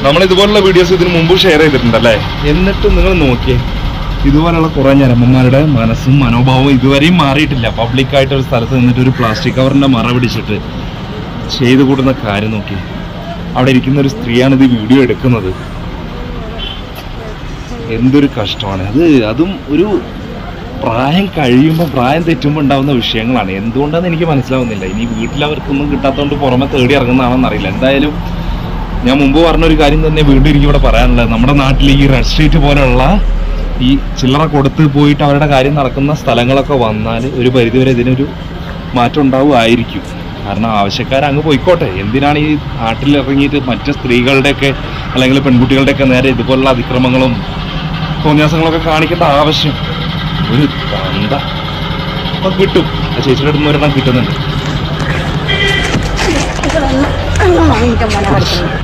നമ്മൾ ഇതുപോലുള്ള വീഡിയോസ് ഇതിന് മുമ്പ് ഷെയർ ചെയ്തിട്ടുണ്ടല്ലേ? എന്നിട്ട് നിങ്ങൾ നോക്കിയേ, ഇതുപോലുള്ള കുറേ ഞരമ്പന്മാരുടെ മനസ്സും മനോഭാവവും ഇതുവരെയും മാറിയിട്ടില്ല. പബ്ലിക്കായിട്ട് ഒരു സ്ഥലത്ത് നിന്നിട്ട് ഒരു പ്ലാസ്റ്റിക് കവറിൻ്റെ മറ പിടിച്ചിട്ട് ചെയ്തു കൂടുന്ന കാര്യം നോക്കി. അവിടെ ഇരിക്കുന്ന ഒരു സ്ത്രീയാണ് ഇത് വീഡിയോ എടുക്കുന്നത്. എന്തൊരു കഷ്ടമാണ് അതും ഒരു പ്രായം കഴിയുമ്പോൾ, പ്രായം തെറ്റുമ്പോൾ ഉണ്ടാകുന്ന വിഷയങ്ങളാണ്. എന്തുകൊണ്ടാണെന്ന് എനിക്ക് മനസ്സിലാവുന്നില്ല. ഇനി വീട്ടിലവർക്കൊന്നും കിട്ടാത്തതുകൊണ്ട് പുറമെ തേടി ഇറങ്ങുന്നതാണെന്ന് അറിയില്ല. എന്തായാലും ഞാൻ മുമ്പ് പറഞ്ഞൊരു കാര്യം തന്നെ വീണ്ടും എനിക്ക് ഇവിടെ പറയാനുള്ളത്, നമ്മുടെ നാട്ടിൽ ഈ റെഡ് സ്ട്രീറ്റ് പോലെയുള്ള ഈ ചില്ലറ കൊടുത്ത് പോയിട്ട് അവരുടെ കാര്യം നടക്കുന്ന സ്ഥലങ്ങളൊക്കെ വന്നാൽ ഒരു പരിധിവരെ ഇതിനൊരു മാറ്റം ഉണ്ടാവുമായിരിക്കും. കാരണം ആവശ്യക്കാരങ്ങ് പോയിക്കോട്ടെ. എന്തിനാണ് ഈ നാട്ടിൽ ഇറങ്ങിയിട്ട് മറ്റ് സ്ത്രീകളുടെയൊക്കെ അല്ലെങ്കിൽ പെൺകുട്ടികളുടെയൊക്കെ നേരെ ഇതുപോലുള്ള അതിക്രമങ്ങളും തോന്നിയാസങ്ങളൊക്കെ കാണിക്കേണ്ട ആവശ്യം? ഒരു തന്ത അപ്പം കിട്ടും. ആ ചേച്ചിയുടെ അടുത്ത് ഒരെണ്ണം കിട്ടുന്നുണ്ട്.